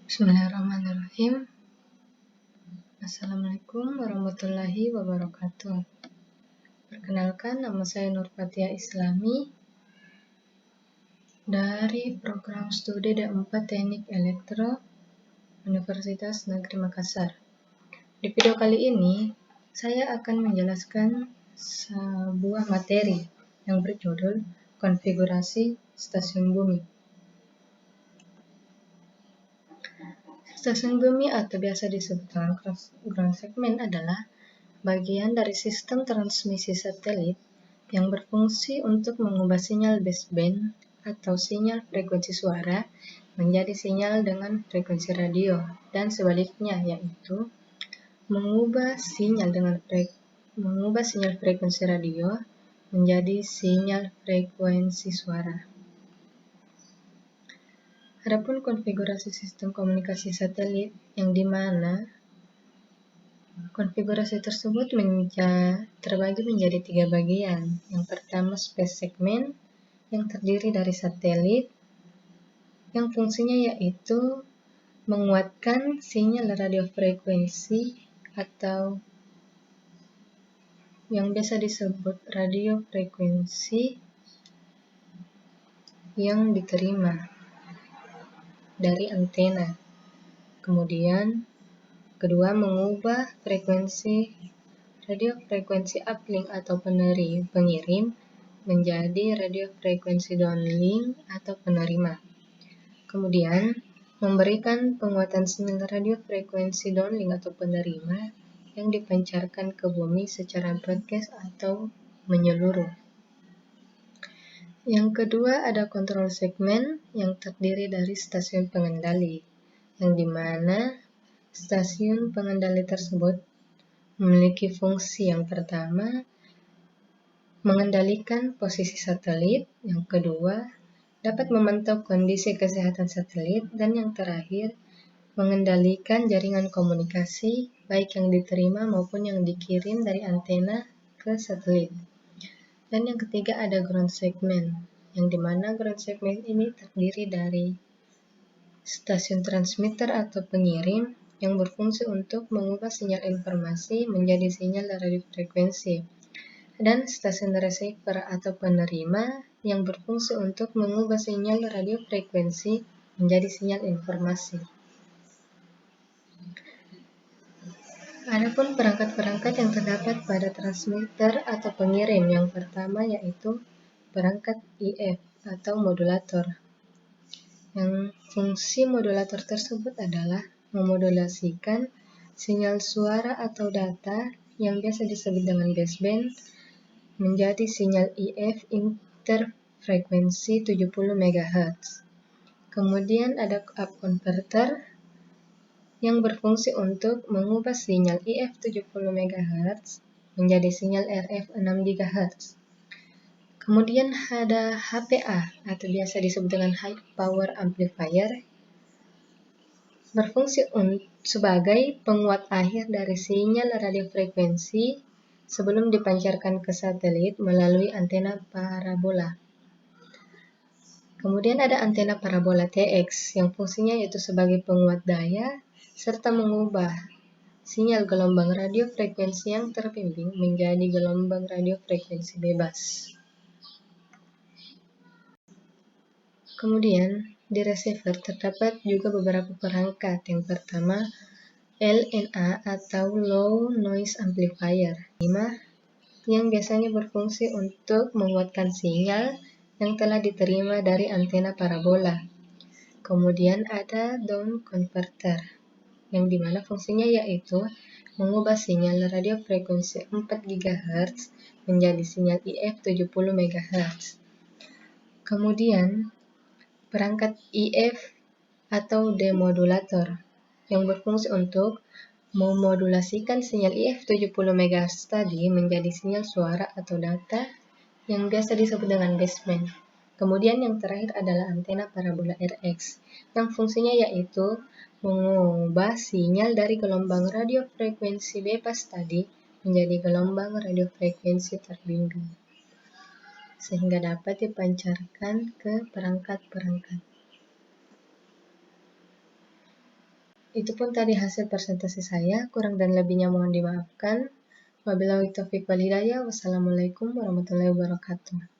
Bismillahirrahmanirrahim. Assalamualaikum warahmatullahi wabarakatuh. Perkenalkan, nama saya Nurfatia Islami dari program studi D4 Teknik Elektro Universitas Negeri Makassar. Di video kali ini, saya akan menjelaskan sebuah materi yang berjudul Konfigurasi Stasiun Bumi. Stasiun bumi atau biasa disebut ground segment adalah bagian dari sistem transmisi satelit yang berfungsi untuk mengubah sinyal baseband atau sinyal frekuensi suara menjadi sinyal dengan frekuensi radio dan sebaliknya, yaitu mengubah sinyal frekuensi radio menjadi sinyal frekuensi suara. Adapun konfigurasi sistem komunikasi satelit yang dimana konfigurasi tersebut terbagi menjadi 3 bagian. Yang pertama space segment yang terdiri dari satelit yang fungsinya yaitu menguatkan sinyal radio frekuensi atau yang biasa disebut radio frekuensi yang diterima dari antena. Kemudian kedua, mengubah radio frekuensi uplink atau pengirim menjadi radio frekuensi downlink atau penerima. Kemudian, memberikan penguatan sinyal radio frekuensi downlink atau penerima yang dipancarkan ke bumi secara broadcast atau menyeluruh. Yang kedua, ada control segment yang terdiri dari stasiun pengendali, yang dimana stasiun pengendali tersebut memiliki fungsi yang pertama, mengendalikan posisi satelit, yang kedua, dapat memantau kondisi kesehatan satelit, dan yang terakhir, mengendalikan jaringan komunikasi, baik yang diterima maupun yang dikirim dari antena ke satelit. Dan yang ketiga ada ground segment, yang dimana ground segment ini terdiri dari stasiun transmitter atau pengirim yang berfungsi untuk mengubah sinyal informasi menjadi sinyal radio frekuensi, dan stasiun receiver atau penerima yang berfungsi untuk mengubah sinyal radio frekuensi menjadi sinyal informasi. Adapun perangkat-perangkat yang terdapat pada transmitter atau pengirim, yang pertama yaitu perangkat IF atau modulator. Yang fungsi modulator tersebut adalah memodulasikan sinyal suara atau data yang biasa disebut dengan baseband menjadi sinyal IF interfrekuensi 70 MHz. Kemudian ada up converter yang berfungsi untuk mengubah sinyal IF 70 MHz menjadi sinyal RF 6 GHz. Kemudian ada HPA atau biasa disebut dengan High Power Amplifier, berfungsi sebagai penguat akhir dari sinyal radio frekuensi sebelum dipancarkan ke satelit melalui antena parabola. Kemudian ada antena parabola TX yang fungsinya yaitu sebagai penguat daya serta mengubah sinyal gelombang radio frekuensi yang terbimbing menjadi gelombang radio frekuensi bebas. Kemudian di receiver terdapat juga beberapa perangkat. Yang pertama LNA atau Low Noise Amplifier, yang biasanya berfungsi untuk menguatkan sinyal yang telah diterima dari antena parabola. Kemudian ada down converter, yang dimana fungsinya yaitu mengubah sinyal radio frekuensi 4 GHz menjadi sinyal IF 70 MHz. Kemudian perangkat IF atau demodulator yang berfungsi untuk memodulasikan sinyal IF 70 MHz tadi menjadi sinyal suara atau data yang biasa disebut dengan baseband. Kemudian yang terakhir adalah antena parabola RX yang fungsinya yaitu mengubah sinyal dari gelombang radio frekuensi bebas tadi menjadi gelombang radio frekuensi terbimbing sehingga dapat dipancarkan ke perangkat-perangkat. Itu pun tadi hasil presentasi saya, kurang dan lebihnya mohon dimaafkan. Wabillahi taufiq wal hidayah. Wassalamualaikum warahmatullahi wabarakatuh.